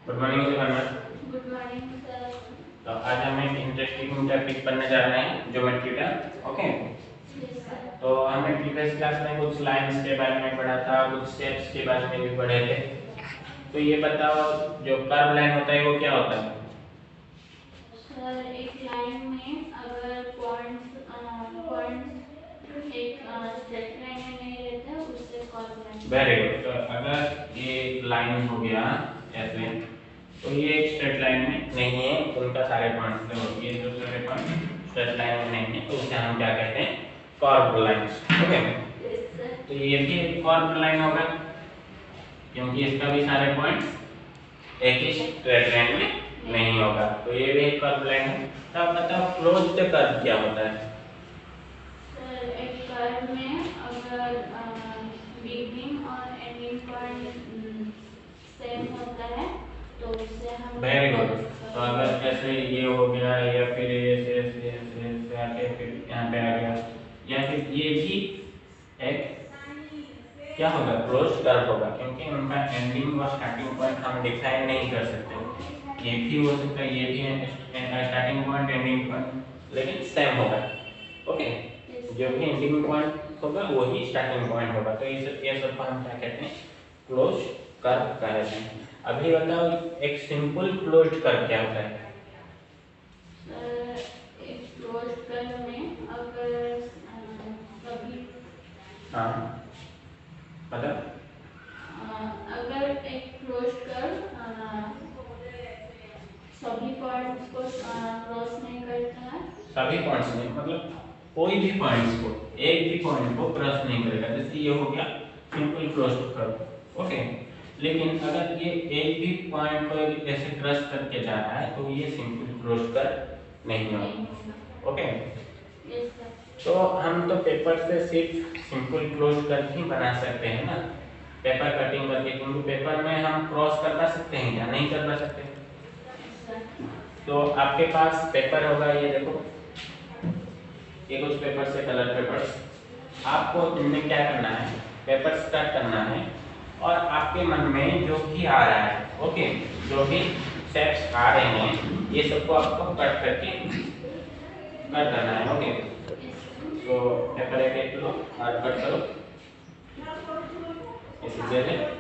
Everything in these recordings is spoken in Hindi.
Good morning Sukanya. Good morning sir. तो आज हम एक इंटरेस्टिंग टॉपिक पढ़ने जा रहे हैं, ज्योमेट्री का। Okay, yes sir. तो हमने प्रीवियस क्लास में कुछ लाइंस के बारे में पढ़ा था, कुछ शेप्स के बारे में भी पढ़े थे। तो ये बताओ, जो कर्व लाइन होता है वो क्या होता है? सर एक लाइन में अगर पॉइंट्स एक स्ट्रेट लाइन में नहीं रहता है उससे कर्व लाइन। Very good. तो अगर ये लाइन हो गया ऐसे, तो ये एक स्ट्रेट लाइन में नहीं है, उनका सारे पॉइंट्स देखो, ये जो सारे पॉइंट स्ट्रेट लाइन में नहीं है, तो उसे हम क्या कहते हैं? Curve lines. Okay, yes sir. तो ये भी एक कर्व लाइन होगा क्योंकि इसका भी सारे पॉइंट्स एक ही स्ट्रेट लाइन में नहीं होगा, तो ये भी एक कर्व लाइन है। तो आप बताओ क्लोज्ड कर्व क्या होता है? सर एक कर्व में अगर बिगिनिंग और एंडिंग पॉइंट सेम होता है तो उससे हम वेरी गुड। तो अगर ऐसे ये हो गया या फिर ऐसे ऐसे ऐसे ऐसे आके फिर यहाँ पे आ गया, या फिर ये भी एक क्या होगा? क्लोज्ड कर्व होगा, क्योंकि उनका एंडिंग और स्टार्टिंग पॉइंट हम डिफाइन नहीं कर सकते। ये भी हो सकता है, ये भी स्टार्टिंग पॉइंट एंडिंग पॉइंट, लेकिन सेम होगा। ओके, जो भी एंडिंग पॉइंट होगा वही स्टार्टिंग पॉइंट होगा। तो ये सब को हम क्या कहते हैं? क्लोज्ड कर्व कहते हैं। अभी बताओ एक सिंपल क्लोज्ड कर्व क्या होता है? एक क्लोज्ड कर्व में अगर कभी मतलब अगर एक क्लोज्ड कर्व सभी पॉइंट्स को क्रॉस नहीं करता है। सभी पॉइंट्स नहीं, मतलब कोई भी पॉइंट्स को, एक भी पॉइंट को क्रॉस नहीं करेगा। जैसे ये हो गया सिंपल क्लोज्ड कर्व। ओके, लेकिन अगर ये एक भी पॉइंट को ऐसे क्रॉस करके जा रहा है तो ये सिंपल क्लोज्ड कर्व नहीं होगा। Okay, yes sir. तो हम तो पेपर से सिर्फ सिंपल क्लोज्ड कर्व ही बना सकते हैं ना, पेपर कटिंग करके, क्योंकि पेपर में हम क्रॉस करवा सकते हैं क्या? नहीं करवा सकते। तो आपके पास पेपर होगा, ये देखो, ये कुछ पेपर से कलर पेपर्स। आपको इनमें क्या करना है? पेपर्स कट करना है, और आपके मन में जो भी आ रहा है, ओके, जो भी शेप्स आ रहे हैं, ये सबको आपको कट करके कर देना है। ओके, तो पेपर एक लो और कट करो इस जगह।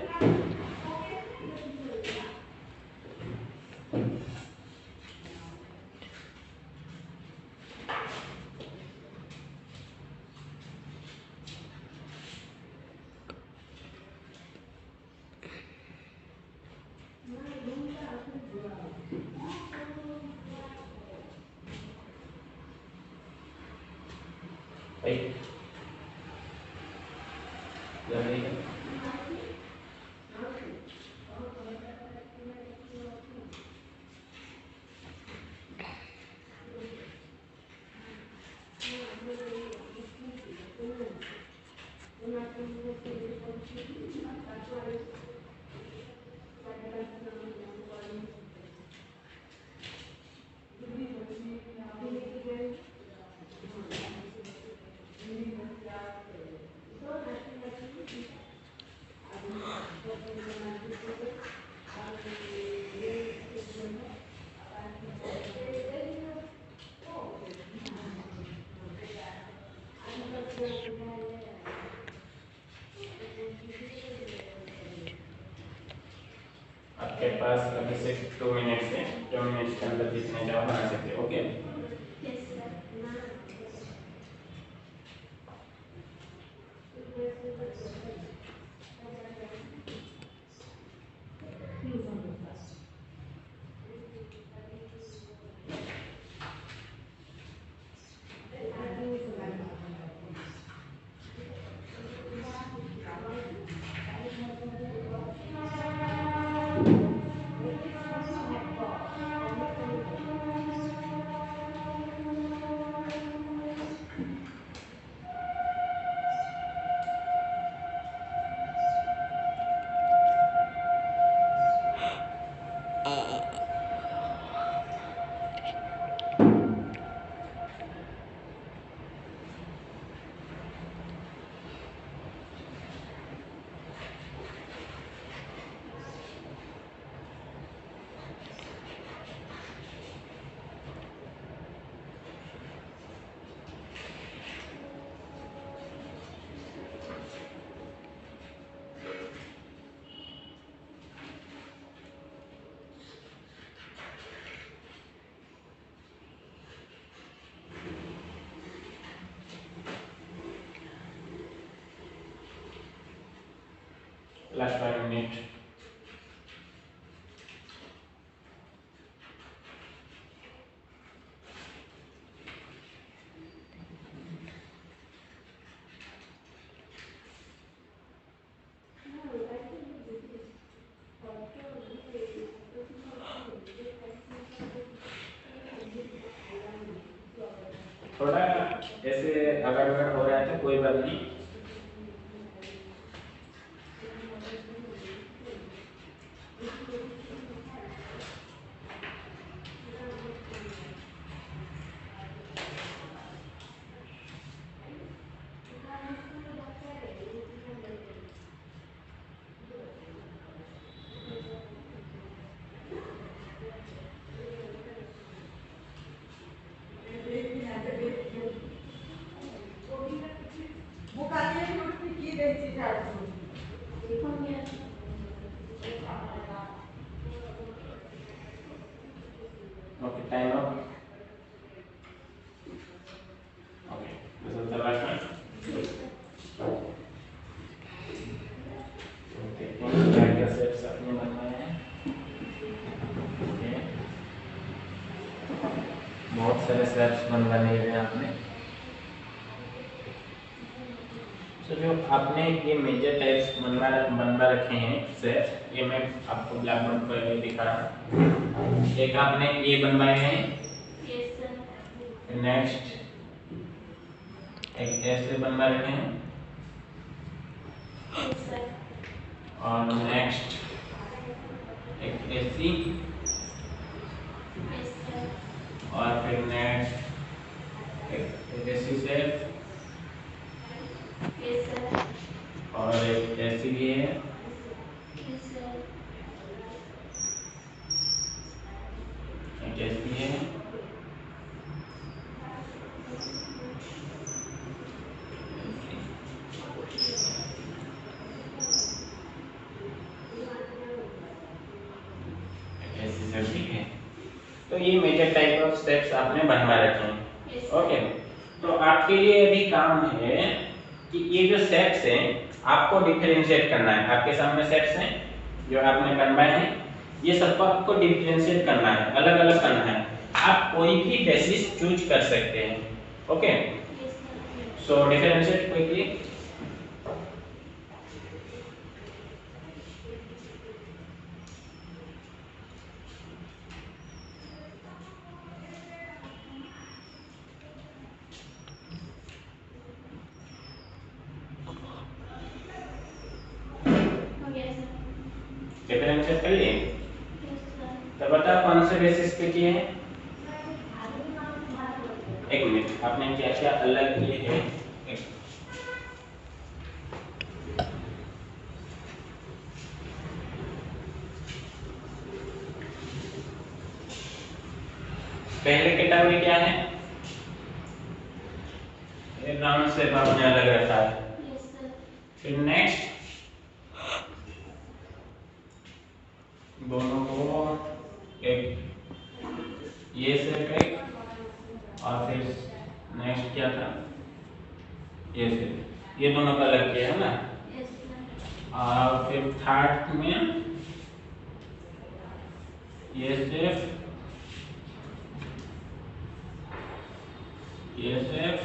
आपके पास अभी सिर्फ 2 मिनट्स है, 2 मिनट्स के अंदर जितने चाहो बना सकते हो। Okay, yes sir. +5 मिनट। थोड़ा ऐसे अगर हो रहा है तो कोई बात नहीं। Okay, time up. Okay, this is the last one. Okay, क्या सेट्स आपने बनवाए हैं? ओके, बहुत सारे सेट्स बनवाने हैं आपने। तो जो आपने ये मेजर टाइप्स बनवा रखे हैं सेट्स, ये मैं आपको ब्लैक बोर्ड पर दिखा रहा हूँ। एक आपने ये बनवाए हैं, नेक्स्ट एक ऐसे बनवा रखे हैं, और नेक्स्ट एक ऐसी, और फिर नेक्स्ट एक ऐसी सेट, और एक ऐसी भी है, एक ऐसी है, ऐसी सब ठीक है। तो ये मेजर टाइप ऑफ स्टेप्स आपने बनवा रखे हैं। ओके, तो आपके लिए अभी काम है कि ये जो सेट्स हैं आपको डिफरेंशिएट करना है। आपके सामने सेट्स हैं जो आपने बनवाए हैं, ये सबको आपको डिफरेंशिएट करना है, अलग अलग करना है। आप कोई भी बेसिस चूज कर सकते हैं। ओके, सो डिफरेंशिएट क्विकली। डिफरेंशिएट कर लिए? तो बताओ कौन से बेसिस पे किए हैं? एक मिनट, आपने क्या क्या अलग किए हैं? पहले कैटेगरी क्या है? राउंड शेप आपने अलग रखा है। फिर नेक्स्ट दोनों को एक ये शेप है, और फिर नेक्स्ट क्या था? ये शेप, ये दोनों का अलग किया है ना। और फिर थर्ड में ये शेप, ये शेप,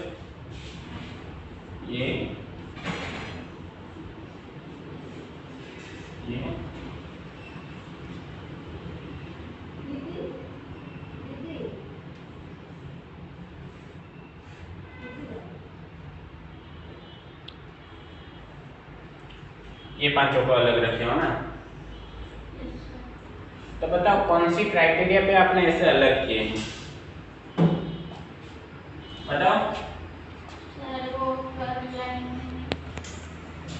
ये ये पांचों को अलग रखे हो ना। तो बताओ कौन सी क्राइटेरिया पे आपने ऐसे अलग किए हैं? बताओ।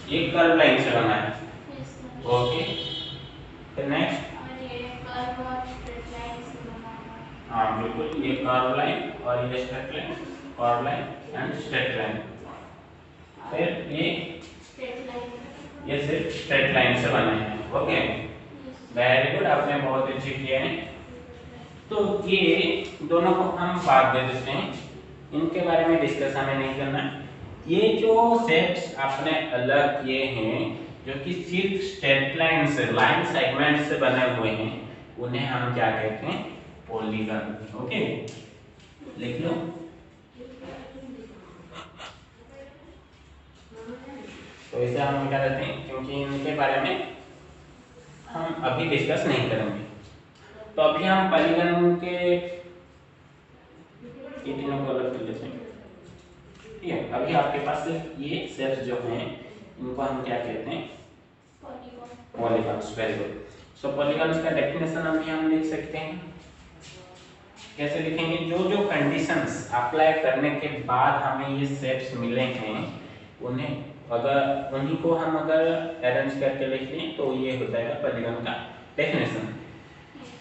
ये कर्व लाइन से बना है। ओके, फिर नेक्स्ट। हाँ बिल्कुल, ये कर्व लाइन और ये straight line, curve line and straight line. फिर ये सिर्फ स्ट्रेट लाइन से बने हैं। ओके, वेरी गुड, आपने बहुत अच्छे किए हैं। तो ये दोनों को हम बाद में देते हैं, इनके बारे में डिस्कस हमें नहीं करना। ये जो सेट्स आपने अलग किए हैं, जो कि सिर्फ स्ट्रेट लाइन से, लाइन सेगमेंट से बने हुए हैं, उन्हें हम क्या कहते हैं? पॉलीगन। ओके, लिख लो। तो इसे हम क्या कहते हैं, क्योंकि इनके बारे में हम अभी डिस्कस नहीं करेंगे। तो अभी हम पॉलीगन के ये तीनों को अलग कर लेते हैं। ठीक है, अभी आपके पास ये शेप्स जो हैं इनको हम क्या कहते हैं? Polygons. Very good. So polygons का डेफिनेशन अभी हम लिख सकते हैं। कैसे लिखेंगे? जो जो कंडीशंस अप्लाई करने के बाद हमें ये शेप्स मिले हैं, उन्हीं को हम अगर अरेंज करके लिख लें तो ये हो जाएगा पॉलीगन का डेफिनेशन।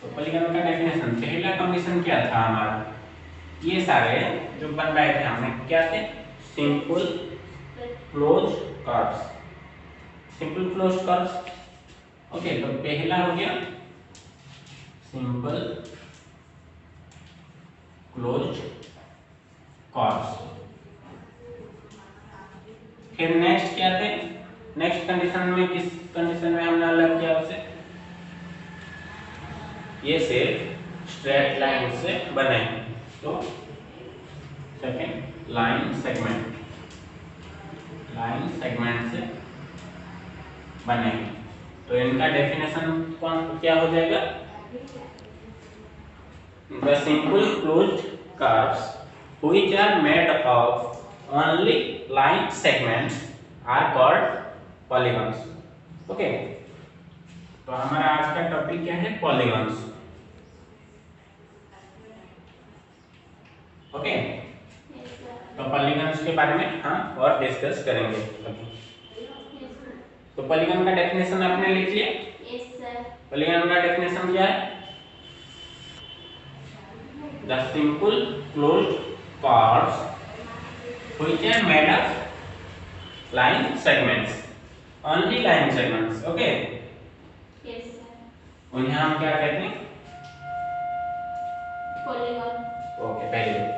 तो पॉलीगन का डेफिनेशन, पहला कंडीशन क्या था हमारा? ये सारे जो बनवाए थे हमने क्या थे? Simple close curves. Simple close curves. Okay, तो पहला हो गया सिंपल क्लोज कर्व्स। फिर नेक्स्ट क्या थे? नेक्स्ट कंडीशन में, किस कंडीशन में हमने अलग किया उसे? ये सिर्फ स्ट्रेट लाइन से बने हैं, तो second line segment, line segment से बने हैं। तो इनका डेफिनेशन कौन क्या हो जाएगा? The simple closed curves which are made of only line segments are called polygons. Okay, तो हमारा आज का टॉपिक क्या है? पॉलीगन्स। ओके, तो पॉलीगन्स के बारे में हम और डिस्कस करेंगे अभी। तो पॉलीगन का डेफिनेशन आपने लिख लिया? Yes sir. पॉलीगन का डेफिनेशन क्या है? The simple closed curves which are made of line segments, only line segments. Okay? Yes sir. उन्हें हम क्या कहते हैं? पॉलीगन। Okay, very good.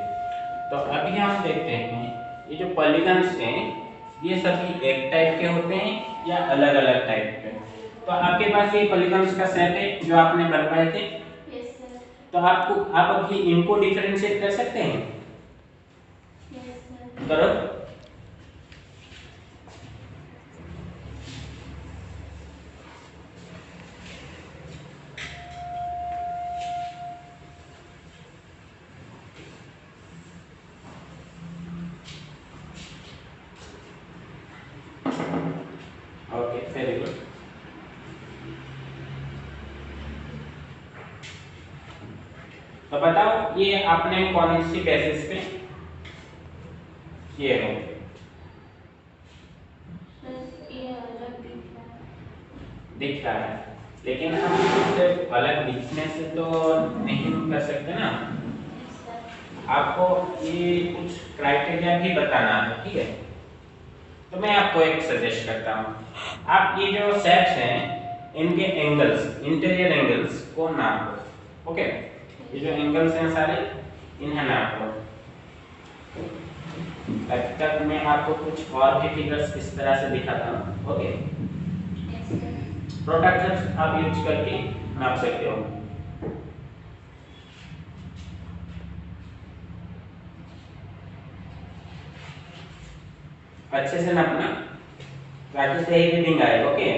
तो अभी हम देखते हैं ये जो पॉलीगन्स हैं ये सभी एक टाइप के होते हैं या अलग अलग टाइप के? तो आपके पास ये पॉलीगन्स का सेट है जो आपने बनवाए थे। Yes sir. तो आप अभी इनको डिफरेंशिएट कर सकते हैं? Yes sir. करो। Okay, very good. तो बताओ ये आपने कौन सी बेसिस पे किए हो? ये अलग दिख रहा है, लेकिन हम सिर्फ अलग दिखने से तो नहीं कर सकते ना। आपको ये कुछ क्राइटेरिया भी बताना है, ठीक है? तो मैं आपको एक सजेस्ट करता हूँ, आप ये जो शेप्स हैं इनके एंगल्स, इंटीरियर एंगल्स को नापो। ओके, ये जो एंगल्स हैं सारे इन्हें नापो। अब तक मैं आपको कुछ और भी फिगर्स इस तरह से दिखाता हूँ। ओके, प्रोट्रैक्टर्स आप यूज करके नाप सकते हो। अच्छे से नापना ताकि सही रीडिंग आए। ओके,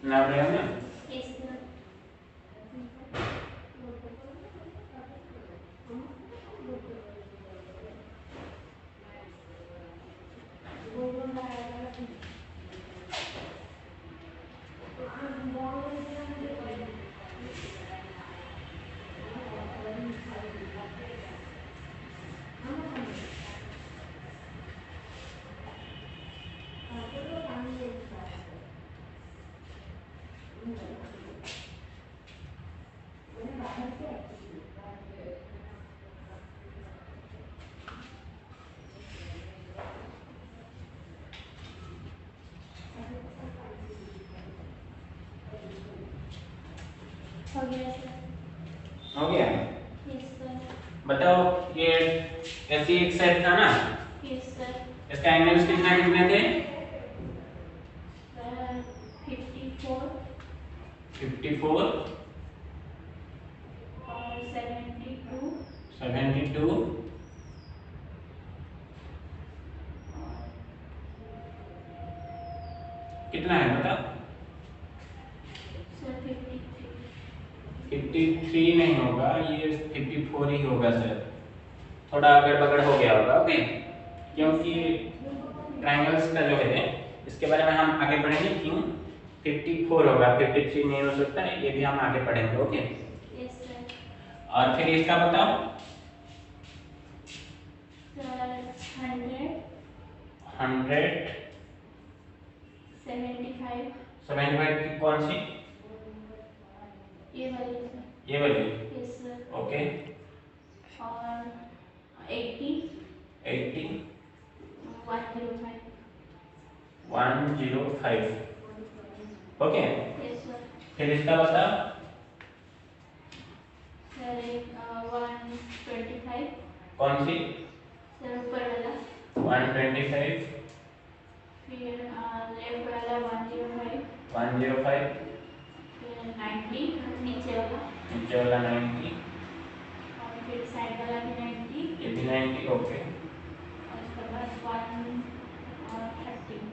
नाप रहे हो ना? हो गया सर। हो गया? Yes sir. बताओ ये ऐसी एक सेट था ना, यस सर। इसका एंगल्स कितने कितने थे? 54 54 और 72 72 कितना है बताओ? सर 53। 53 नहीं होगा, ये 54 ही होगा सर। थोड़ा अगड़ बगड़ हो गया होगा, ओके? क्योंकि ट्रायंगल्स का जो है इसके बारे में हम आगे पढ़ेंगे क्यों 54 होगा, 53 नहीं हो सकता, ये भी हम आगे पढ़ेंगे, ओके? Yes sir. और फिर इसका बताओ। सर 100 75 75 की कौन सी? ये वाली सर। ये वाली? Yes sir. ओके। और 80 105 ओके। Yes sir. फिर इसका बताओ। सर 125 कौन सी? सर ऊपर वाला। 125 फिर लेफ्ट वाला 105 105 फिर 90 नीचे वाला नीचे वाला 90 और फिर साइड वाला भी 90 ये भी 90 ओके। और उसके बाद 130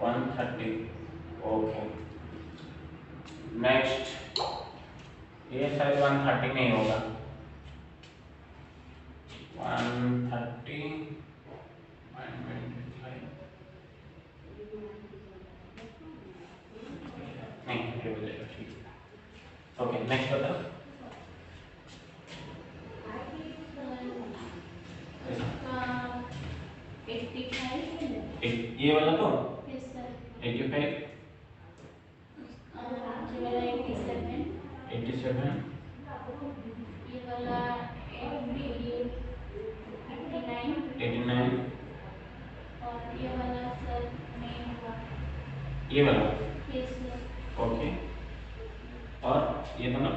130 ओके। नेक्स्ट ये शायद 130 नहीं होगा। 130 125 नहीं ये हो जाएगा, ठीक है ओके। नेक्स्ट बताओ। इसका 85 ये वाला तो यस सर। 85 ये वाला 87 87 ये वाला 89 और ये वाला सर नहीं हुआ। ये वाला यस सर। ओके। और ये दोनों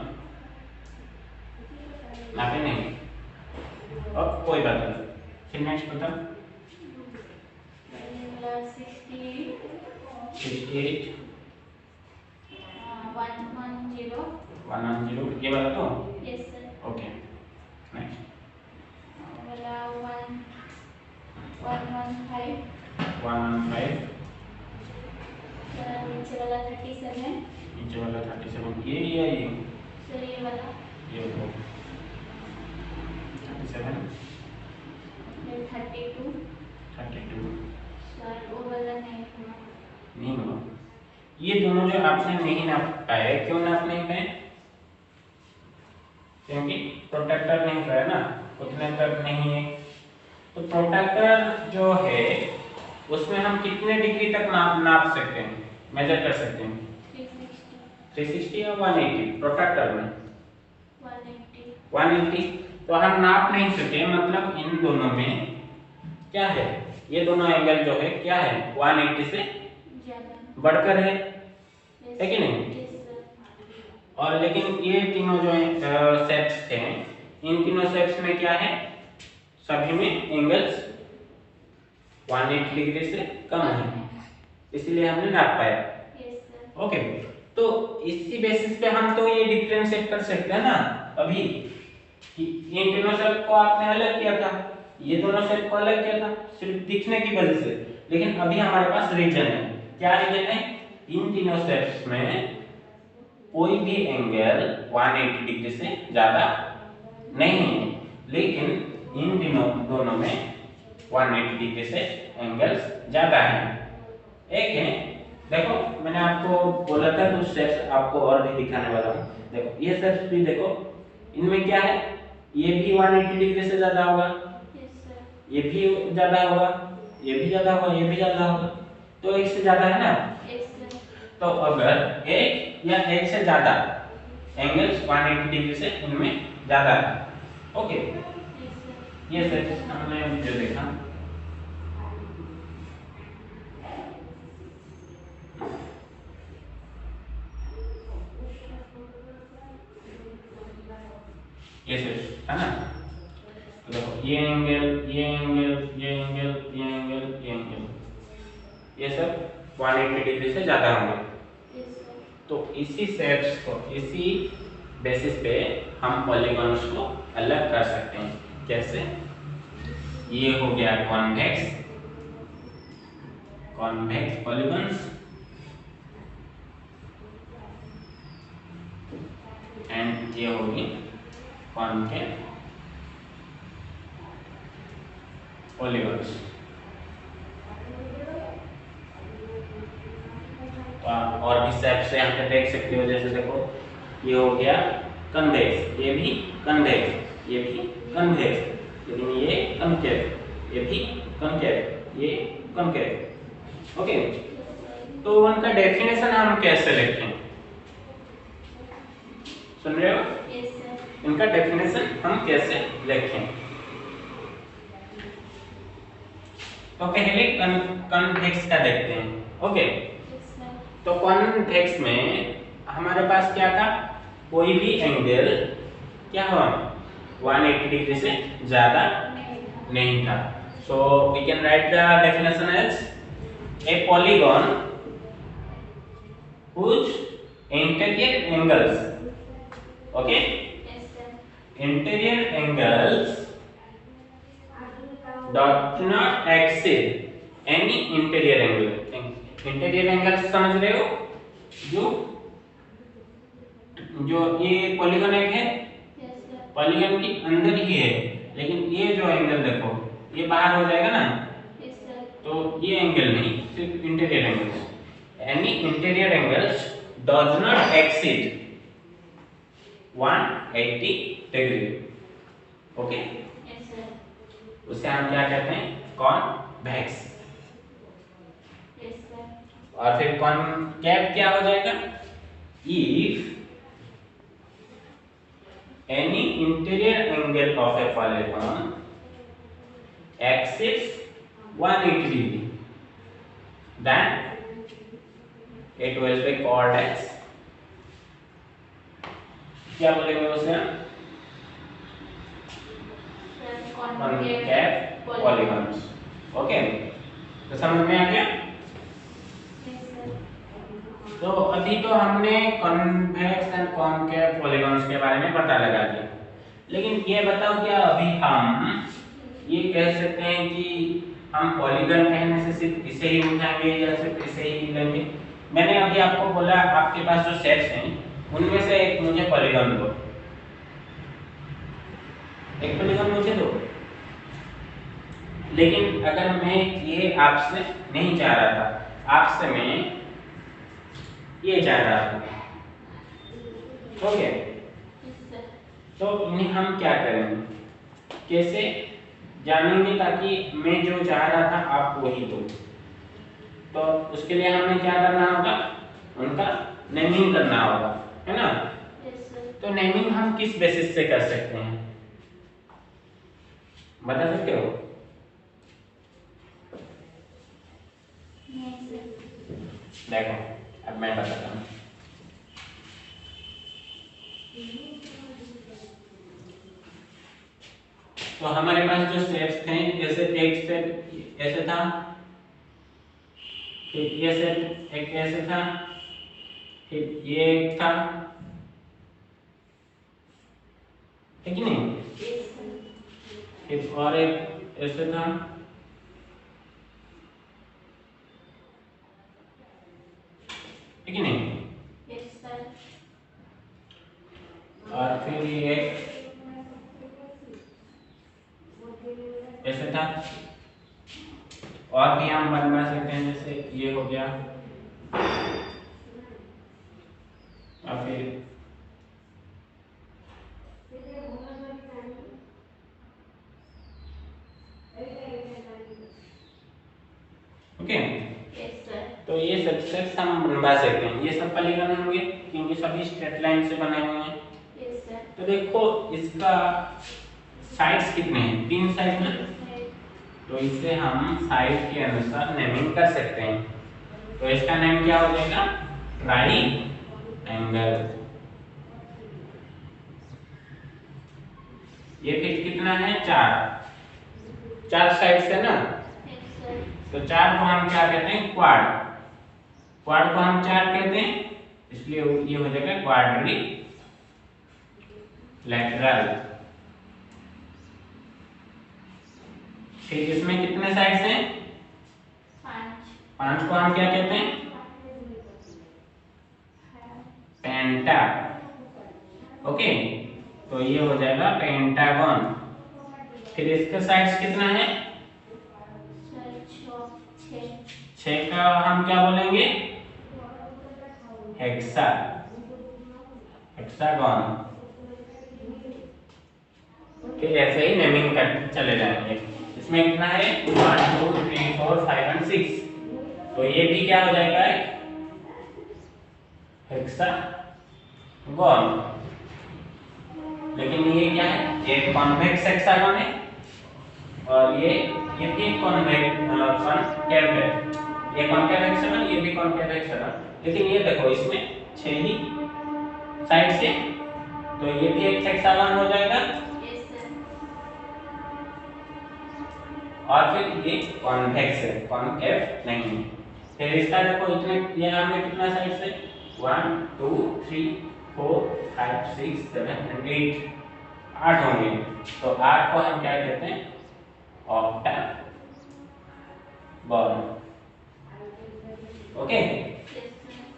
नापे नहीं, अब कोई बात नहीं। फिर नेक्स्ट बताओ। ये वाला 68 68 110 110 ये वाला तो यस सर। ओके। नेक्स्ट वाला 115 115 सर नीचे वाला 37 नीचे वाला 37 ये या ये सर ये वाला ये तो 37 फिर 32 सर वो वाला नहीं हुआ। ये दोनों जो आपने नहीं नाप पाए, क्यों नाप नहीं पाए? क्योंकि प्रोटेक्टर नहीं है ना, उतने तक नहीं है। तो प्रोटेक्टर जो है उसमें हम कितने डिग्री तक नाप सकते हैं, मेजर कर सकते हैं? 360 या 180? प्रोटेक्टर में 180 तो हम नाप नहीं सके, मतलब इन दोनों में क्या है, ये दोनों एंगल जो है क्या है 180 से बढ़कर है कि नहीं? और लेकिन ये तीनों जो शेप्स हैं, इन तीनों शेप्स में क्या है, सभी में एंगल्स 180 डिग्री से कम है, इसलिए हमने नाप पाया। ओके तो इसी बेसिस पे हम तो ये डिफरेंशिएट कर सकते हैं ना अभी कि इन तीनों शेप को आपने अलग किया था, ये दोनों शेप को अलग किया था सिर्फ दिखने की वजह से, लेकिन अभी हमारे पास रीजन है। क्या रीजन है? इन तीनों शेप्स में कोई भी एंगल 180 डिग्री से ज्यादा नहीं है, लेकिन इन दोनों में 180 डिग्री से एंगल्स ज्यादा हैं। एक है, देखो मैंने आपको बोला था कुछ शेप्स आपको और भी दिखाने वाला हूँ। देखो ये शेप्स भी देखो, इनमें क्या है, ये भी 180 डिग्री से ज्यादा होगा, ये भी ज्यादा होगा, ये भी ज्यादा होगा, ये भी ज्यादा होगा, तो एक से ज्यादा है ना। तो अगर एक या एक से ज्यादा एंगल्स 180 डिग्री से इनमें ज्यादा है, ओके, ये शेप्स हमने जो देखा ये एंगल, ये एंगल, ये एंगल, ये एंगल, ये एंगल, ये सब 180 डिग्री से ज्यादा होंगे। तो इसी शेप्स को, इसी बेसिस पे हम पॉलीगॉन्स को अलग कर सकते हैं। कैसे? ये हो गया कॉन्वेक्स पॉलीगॉन्स एंड ये होगी कॉन्केव पॉलीगॉन्स। तो आप और भी शेप से यहाँ पे देख सकते हो, जैसे देखो ये हो गया कन्वेक्स, ये भी कन्वेक्स, ये भी कन्वेक्स, लेकिन ये कॉन्केव, ये भी कॉन्केव, ये कॉन्केव। ओके, तो उनका डेफिनेशन हम कैसे लिखें? सुन रहे हो? Yes sir. इनका डेफिनेशन हम कैसे लिखें? तो पहले कॉन्वेक्स का देखते हैं। ओके, तो कॉन्वेक्स में हमारे पास क्या था? कोई भी एंगल क्या हुआ? 180 डिग्री से ज्यादा नहीं था। So we can write the definition as a polygon whose interior angles, okay, Yes sir. interior angles does not exceed any interior angle. Interior angle समझ रहे हो? जो ये पॉलीगॉन एक है, Yes sir. पॉलीगॉन के अंदर ही है, लेकिन ये जो एंगल देखो ये बाहर हो जाएगा ना, Yes sir. तो ये एंगल नहीं, सिर्फ interior angle. Any interior angles does not exceed 180 degree. Okay, Yes sir. उसे हम क्या कहते हैं? कॉन्वेक्स। Yes sir. और फिर कॉनकेव क्या हो जाएगा? If any interior angle of a polygon exceeds 180 degree, then it will be called as, क्या बोलेंगे उसे? Sir, concave polygons. ओके, तो समझ में आ गया? Yes sir. तो अभी तो हमने कॉन्वेक्स एंड कॉनकेव पॉलीगॉन्स के बारे में पता लगा दिया, लेकिन ये बताओ क्या अभी हम ये कह सकते हैं कि हम पॉलीगॉन कहने से सिर्फ इसे ही उठाएंगे या सिर्फ इसे ही लेंगे? मैंने अभी आपको बोला आपके पास जो सेट्स हैं उनमें से एक मुझे पॉलीगॉन दो, एक पॉलीगॉन मुझे दो। लेकिन अगर मैं ये आपसे नहीं चाह रहा था, आपसे मैं ये चाह रहा था, ओके, Yes sir. तो इन्हें हम क्या करेंगे, कैसे जानेंगे ताकि मैं जो चाह रहा था आप वही दो? तो उसके लिए हमें क्या करना होगा? उनका नेमिंग करना होगा, है ना? Yes sir. तो नेमिंग हम किस बेसिस से कर सकते हैं, बता सकते हो? नहीं sir. देखो अब मैं बताता हूँ। तो हमारे पास जो स्टेप्स थे, जैसे एक स्टेप ऐसे था, फिर ये स्टेप एक ऐसे था, फिर ये एक था, है कि नहीं? Yes sir. फिर और एक ऐसे था, है कि नहीं? Yes sir. और फिर ये ऐसे था, और भी हम बनवा सकते हैं, जैसे ये हो गया, और फिर ओके। Yes sir. तो ये सब सेट्स हम बनवा सकते हैं, ये सब पॉलीगॉन होंगे क्योंकि सभी स्ट्रेट लाइन से बने हुए हैं। Yes sir. तो देखो इसका साइड्स कितने हैं? 3 साइड में, तो इसे हम साइड के अनुसार नेमिंग कर सकते हैं। तो इसका नेम क्या हो जाएगा? ट्राइएंगल। ये फिर कितना है? 4। 4 साइड से ना, Yes, sir. तो 4 को हम क्या कहते हैं? क्वाड। क्वाड को हम 4 कहते हैं, इसलिए ये हो जाएगा क्वाड्रिलेटरल। ठीक, इसमें कितने साइड्स हैं? 5. 5 को हम क्या कहते हैं? पेंटा। ओके, तो ये हो जाएगा पेंटागन। फिर इसका साइड्स कितना है? 6 का हम क्या बोलेंगे? Hexa, hexagon. फिर ऐसे ही नेमिंग करते चले जाएंगे। इसमें कितना है? 1 2 3 4 5 एंड 6, तो ये भी क्या हो जाएगा? हेक्सागन। लेकिन ये क्या है? एक कॉन्वेक्स हेक्सागन है, और ये भी एक कॉनकेव है। ये कॉनकेव हेक्सागन, ये भी कॉनकेव हेक्सागन, लेकिन ये देखो इसमें 6 ही साइड से, तो ये भी एक हेक्सागन हो जाएगा। Yes, sir. और फिर ये कॉन्वेक्स है, कॉनकेव नहीं है। फिर इसका देखो इतने, ये हमें कितना साइड से? 1 2 3 4 5 6 7 एंड 8, 8 होंगे। तो 8 को हम क्या कहते हैं? ऑक्टागन। Okay, Yes, sir.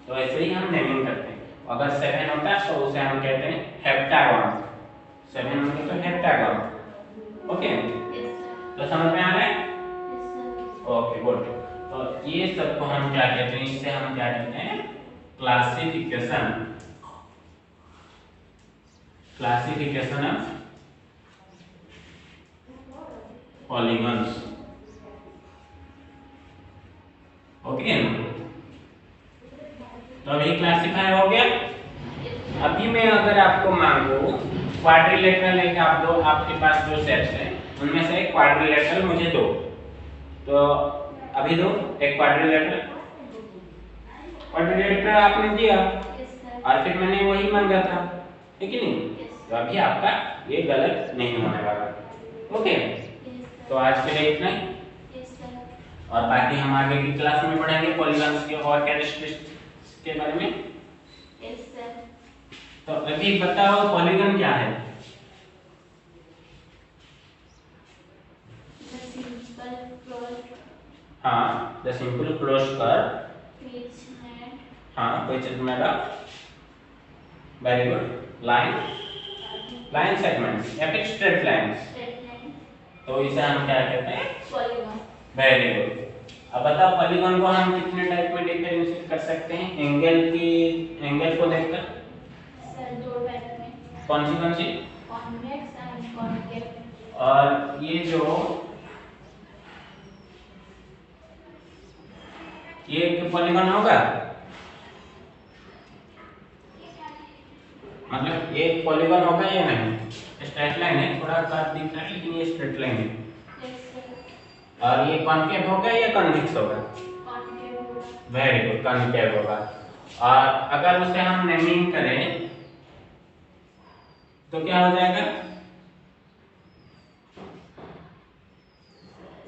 तो ऐसे ही हम नेमिंग करते हैं। अगर 7 होता है तो उसे हम कहते हैं हेप्टागन। 7 होंगे तो हेप्टागन। Okay, Yes, sir. तो समझ में आ रहा है? Yes, sir. Okay, good. तो ये सब को हम क्या कहते हैं? इससे हम क्या कहते हैं? Classification. Classification of polygons. Okay, तो अभी क्लासिफाई हो गया। अभी मैं अगर आपको मांगू क्वाड्रिलेटरल, एक आप दो, आपके पास जो सेट्स हैं उनमें से एक क्वाड्रिलेटरल मुझे दो, तो अभी दो एक क्वाड्रिलेटरल। क्वाड्रिलेटरल आपने दिया, Yes, sir. और फिर मैंने वही मांगा था, ठीक है नहीं? Yes. तो अभी आपका ये गलत नहीं होने वाला। ओके, Yes, तो sir. आज के लिए इतना ही, Yes, sir. और बाकी हम आगे की क्लास में पढ़ेंगे पॉलीगन्स के और कैरेक्टरिस्टिक्स के बारे में। Yes, sir. तो अभी बताओ पॉलीगन क्या है? The simple closed हाँ, the simple close curve. which had हाँ, which is made of very good line segments या फिर स्ट्रेट लाइंस। straight line तो इसे हम क्या कहते हैं? polygon. Very good. अब बताओ पॉलीगन को हम कितने टाइप में डिफरेंशिएट कर सकते हैं? एंगल को देखकर। Sir, 2 type में कौन सी? convex and concave. और ये जो ये एक पॉलीगन होगा, मतलब ये एक पॉलीगन होगा या नहीं? स्ट्रेट लाइन है, थोड़ा कर्व दिख रहा है लेकिन ये स्ट्रेट लाइन है। Yes, sir. और ये कॉनकेव होगा या कॉन्वेक्स होगा? Concave होगा. वेरी गुड, कॉनकेव होगा। और अगर उसे हम नेमिंग करें तो क्या हो जाएगा?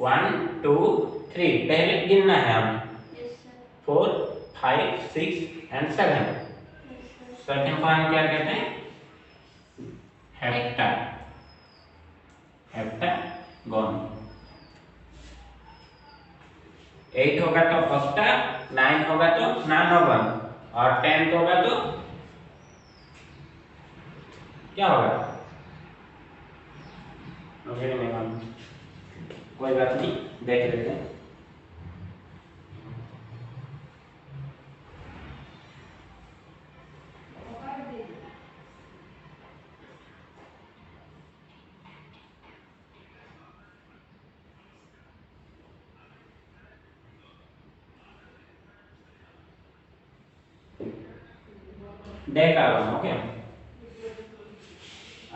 1 2 3, पहले गिनना है हमें। Yes, sir. 4 5 6 and 7। Yes, sir. 7 को हम क्या कहते हैं? हेप्टागन। 8 होगा तो ऑक्टा, 9 होगा तो नानोगन, और 10 होगा तो क्या होगा? मुझे नहीं मालूम, कोई बात नहीं, देख लेते हैं। डेकागन। ओके,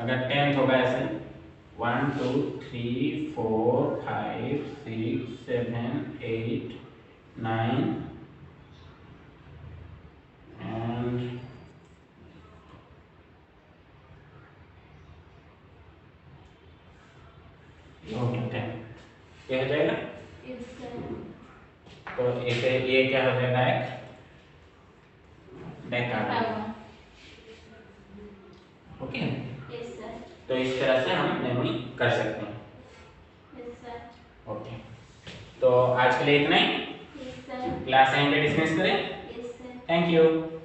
अगर 10 होगा ऐसे 1 2 3 4 5 6 7 8 9 एंड ये हो गया 10। ये हो जाएगा। Yes sir. तो इसे ये क्या हो जाएगा, एक डेकागोन। Okay, yes sir. तो इस तरह से हम मेमोरी कर सकते हैं। Yes sir. ओके, तो आज के लिए इतना ही। Yes sir. क्लास एंड पे डिस्मिस करें। Yes sir. Thank you.